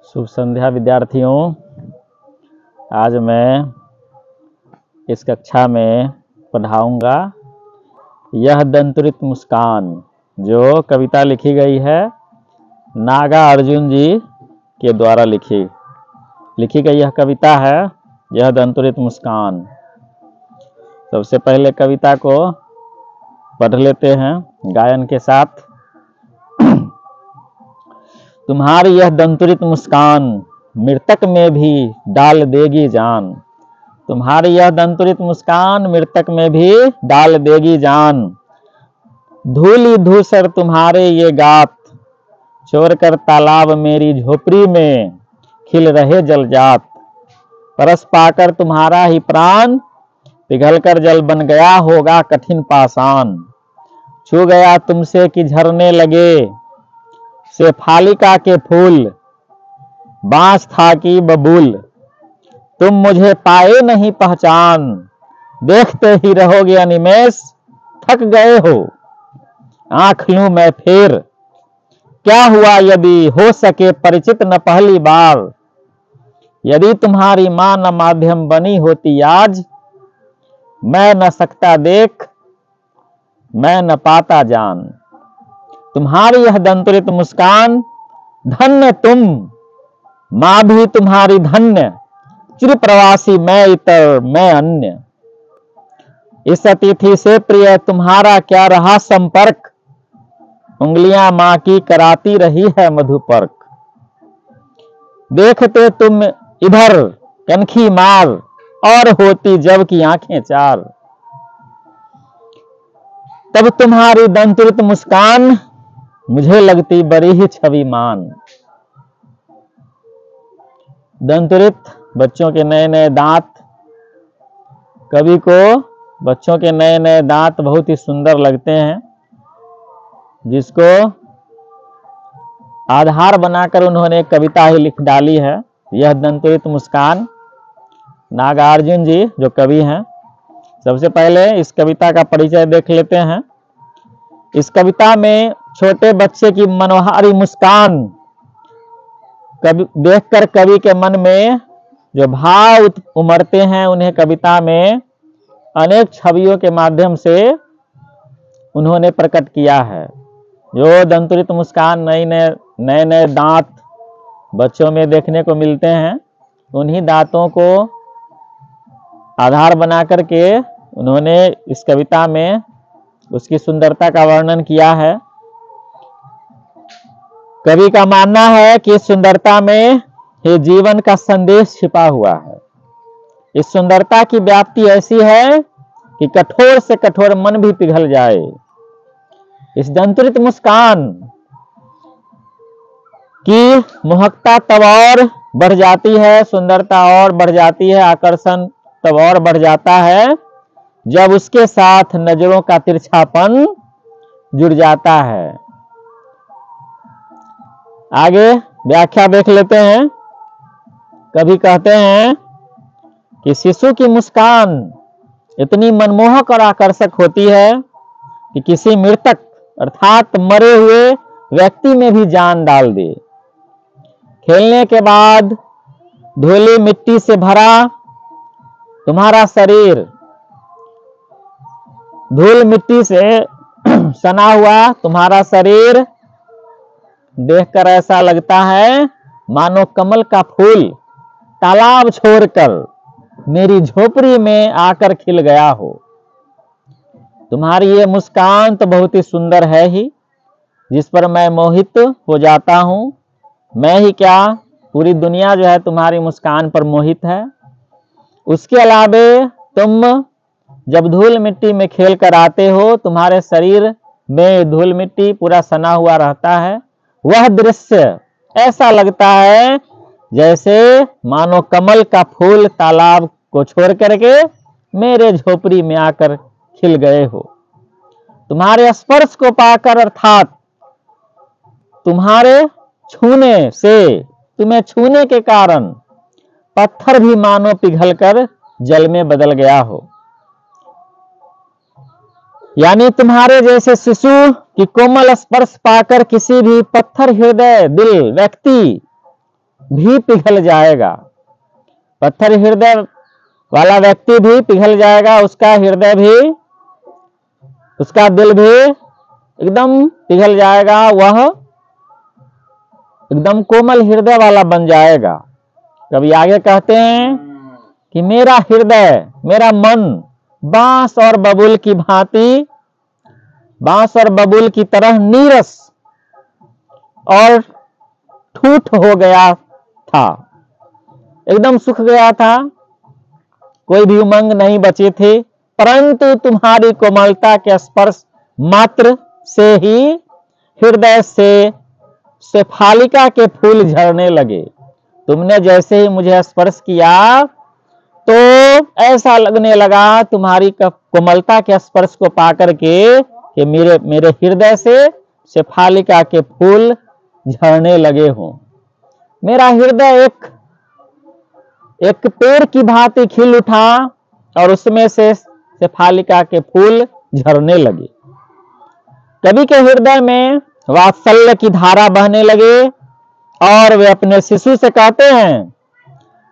शुभ संध्या विद्यार्थियों। आज मैं इस कक्षा में पढ़ाऊंगा यह दंतुरित मुस्कान, जो कविता लिखी गई है नागा अर्जुन जी के द्वारा लिखी गई यह कविता है यह दंतुरित मुस्कान। सबसे पहले कविता को पढ़ लेते हैं गायन के साथ। तुम्हारी यह दंतुरित मुस्कान मृतक में भी डाल देगी जान। तुम्हारी यह दंतुरित मुस्कान मृतक में भी डाल देगी जान। धूली धूसर तुम्हारे ये गात छोड़ कर तालाब मेरी झोपड़ी में खिल रहे जलजात। परस पाकर तुम्हारा ही प्राण पिघल कर जल बन गया होगा कठिन पाषाण। छू गया तुमसे कि झरने लगे शेफालिका के फूल, बांस था कि बबूल। तुम मुझे पाए नहीं पहचान, देखते ही रहोगे अनिमेष थक गए हो आंख लूं मैं फेर। क्या हुआ यदि हो सके परिचित न पहली बार। यदि तुम्हारी मां न माध्यम बनी होती आज, मैं न सकता देख मैं न पाता जान। तुम्हारी यह दंतुरित मुस्कान धन्य तुम, मां भी तुम्हारी धन्य। चिर प्रवासी मैं इतर मैं अन्य। इस अतिथि से प्रिय तुम्हारा क्या रहा संपर्क। उंगलियां मां की कराती रही है मधुपर्क। देखते तुम इधर कनखी मार और होती जब की आंखें चार। तब तुम्हारी दंतुरित मुस्कान मुझे लगती बड़ी ही छविमान। दंतुरित बच्चों के नए नए दांत। कवि को बच्चों के नए नए दांत बहुत ही सुंदर लगते हैं, जिसको आधार बनाकर उन्होंने एक कविता ही लिख डाली है यह दंतुरित मुस्कान। नागार्जुन जी जो कवि हैं। सबसे पहले इस कविता का परिचय देख लेते हैं। इस कविता में छोटे बच्चे की मनोहारी मुस्कान देखकर कवि के मन में जो भाव उमड़ते हैं, उन्हें कविता में अनेक छवियों के माध्यम से उन्होंने प्रकट किया है। जो दंतुरित मुस्कान नए नए दांत बच्चों में देखने को मिलते हैं, उन्हीं दांतों को आधार बना करके उन्होंने इस कविता में उसकी सुंदरता का वर्णन किया है। कवि का मानना है कि इस सुंदरता में ही जीवन का संदेश छिपा हुआ है। इस सुंदरता की व्याप्ति ऐसी है कि कठोर से कठोर मन भी पिघल जाए। इस दंतुरित मुस्कान की मोहकता तब और बढ़ जाती है, सुंदरता और बढ़ जाती है, आकर्षण तब और बढ़ जाता है जब उसके साथ नजरों का तिरछापन जुड़ जाता है। आगे व्याख्या देख लेते हैं। कभी कहते हैं कि शिशु की मुस्कान इतनी मनमोहक और आकर्षक होती है कि किसी मृतक अर्थात मरे हुए व्यक्ति में भी जान डाल दे। खेलने के बाद धूली मिट्टी से भरा तुम्हारा शरीर, धूल मिट्टी से सना हुआ तुम्हारा शरीर देखकर ऐसा लगता है मानो कमल का फूल तालाब छोड़कर मेरी झोपड़ी में आकर खिल गया हो। तुम्हारी ये मुस्कान तो बहुत ही सुंदर है ही, जिस पर मैं मोहित हो जाता हूं। मैं ही क्या, पूरी दुनिया जो है तुम्हारी मुस्कान पर मोहित है। उसके अलावे तुम जब धूल मिट्टी में खेल कर आते हो, तुम्हारे शरीर में धूल मिट्टी पूरा सना हुआ रहता है। वह दृश्य ऐसा लगता है जैसे मानो कमल का फूल तालाब को छोड़ करके मेरे झोपड़ी में आकर खिल गए हो। तुम्हारे स्पर्श को पाकर अर्थात तुम्हारे छूने से, तुम्हें छूने के कारण पत्थर भी मानो पिघलकर जल में बदल गया हो। यानी तुम्हारे जैसे शिशु की कोमल स्पर्श पाकर किसी भी पत्थर हृदय दिल व्यक्ति भी पिघल जाएगा। पत्थर हृदय वाला व्यक्ति भी पिघल जाएगा, उसका हृदय भी, उसका दिल भी एकदम पिघल जाएगा, वह एकदम कोमल हृदय वाला बन जाएगा। कभी आगे कहते हैं कि मेरा हृदय, मेरा मन बांस और बबूल की भांति, बांस और बबूल की तरह नीरस और ठूठ हो गया था, एकदम सूख गया था, कोई भी उमंग नहीं बची थी। परंतु तुम्हारी कोमलता के स्पर्श मात्र से ही हृदय से शेफालिका के फूल झरने लगे। तुमने जैसे ही मुझे स्पर्श किया तो ऐसा लगने लगा तुम्हारी कोमलता के स्पर्श को पाकर के कि मेरे हृदय से शेफालिका के फूल झरने लगे हों। मेरा हृदय एक पेड़ की भांति खिल उठा और उसमें से शेफालिका के फूल झरने लगे। कवि के हृदय में वात्सल्य की धारा बहने लगे और वे अपने शिशु से कहते हैं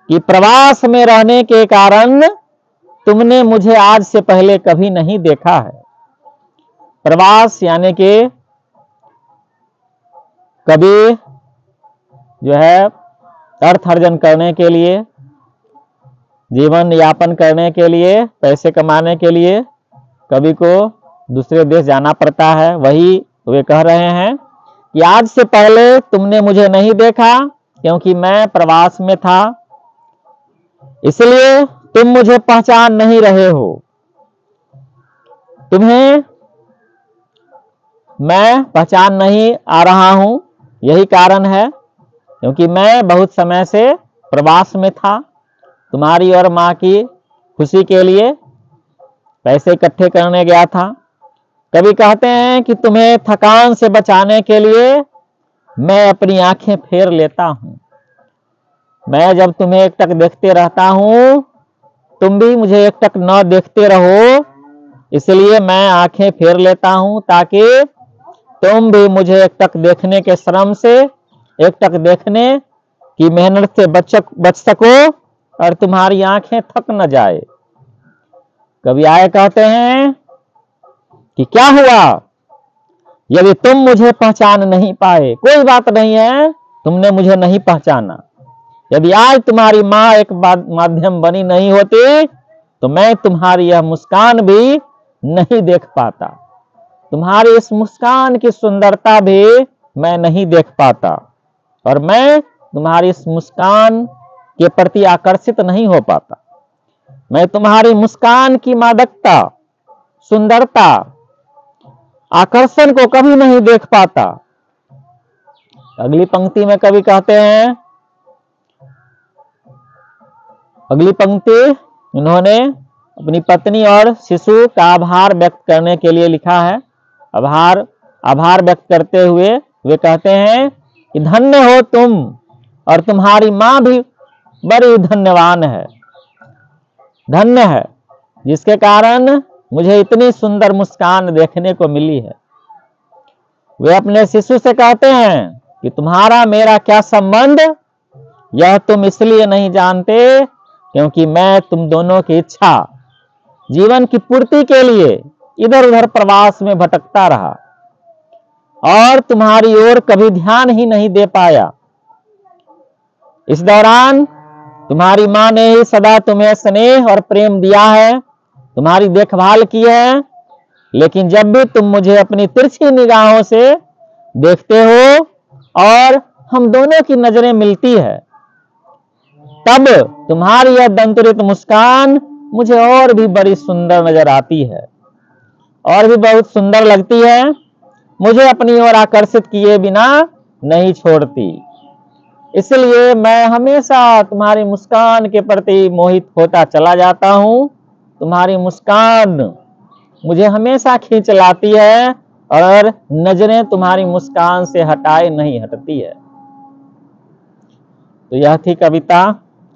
कि प्रवास में रहने के कारण तुमने मुझे आज से पहले कभी नहीं देखा है। प्रवास यानी कि कभी जो है अर्थ अर्जन करने के लिए, जीवन यापन करने के लिए, पैसे कमाने के लिए कवि को दूसरे देश जाना पड़ता है। वही वे कह रहे हैं कि आज से पहले तुमने मुझे नहीं देखा क्योंकि मैं प्रवास में था, इसलिए तुम मुझे पहचान नहीं रहे हो। तुम्हें मैं पहचान नहीं आ रहा हूं, यही कारण है क्योंकि मैं बहुत समय से प्रवास में था, तुम्हारी और माँ की खुशी के लिए पैसे इकट्ठे करने गया था। कभी कहते हैं कि तुम्हें थकान से बचाने के लिए मैं अपनी आंखें फेर लेता हूं। मैं जब तुम्हें एकटक देखते रहता हूं, तुम भी मुझे एकटक न देखते रहो, इसलिए मैं आंखें फेर लेता हूं ताकि तुम भी मुझे एकटक देखने के श्रम से, एकटक देखने की मेहनत से बच सको और तुम्हारी आंखें थक न जाए। कभी आए कहते हैं कि क्या हुआ यदि तुम मुझे पहचान नहीं पाए? कोई बात नहीं है, तुमने मुझे नहीं पहचाना। यदि आज तुम्हारी माँ एक माध्यम बनी नहीं होती तो मैं तुम्हारी यह मुस्कान भी नहीं देख पाता, तुम्हारी इस मुस्कान की सुंदरता भी मैं नहीं देख पाता और मैं तुम्हारी इस मुस्कान के प्रति आकर्षित नहीं हो पाता। मैं तुम्हारी मुस्कान की मादकता, सुंदरता, आकर्षण को कभी नहीं देख पाता। अगली पंक्ति में कवि कहते हैं, अगली पंक्ति उन्होंने अपनी पत्नी और शिशु का आभार व्यक्त करने के लिए लिखा है। आभार व्यक्त करते हुए वे कहते हैं कि धन्य हो तुम और तुम्हारी माँ भी बड़ी धन्यवान है, धन्य है जिसके कारण मुझे इतनी सुंदर मुस्कान देखने को मिली है। वे अपने शिशु से कहते हैं कि तुम्हारा मेरा क्या संबंध, यह तुम इसलिए नहीं जानते क्योंकि मैं तुम दोनों की इच्छा, जीवन की पूर्ति के लिए इधर उधर प्रवास में भटकता रहा और तुम्हारी ओर कभी ध्यान ही नहीं दे पाया। इस दौरान तुम्हारी माँ ने ही सदा तुम्हें स्नेह और प्रेम दिया है, तुम्हारी देखभाल की है, लेकिन जब भी तुम मुझे अपनी तिरछी निगाहों से देखते हो और हम दोनों की नजरें मिलती है, तब तुम्हारी यह दंतुरित मुस्कान मुझे और भी बड़ी सुंदर नजर आती है और भी बहुत सुंदर लगती है, मुझे अपनी ओर आकर्षित किए बिना नहीं छोड़ती। इसलिए मैं हमेशा तुम्हारी मुस्कान के प्रति मोहित होता चला जाता हूं। तुम्हारी मुस्कान मुझे हमेशा खींच लाती है और नजरें तुम्हारी मुस्कान से हटाए नहीं हटती है। तो यह थी कविता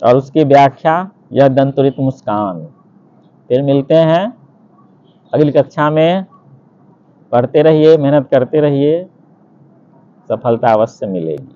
और उसकी व्याख्या, यह दंतुरित मुस्कान। फिर मिलते हैं अगली कक्षा में। पढ़ते रहिए, मेहनत करते रहिए, सफलता अवश्य मिलेगी।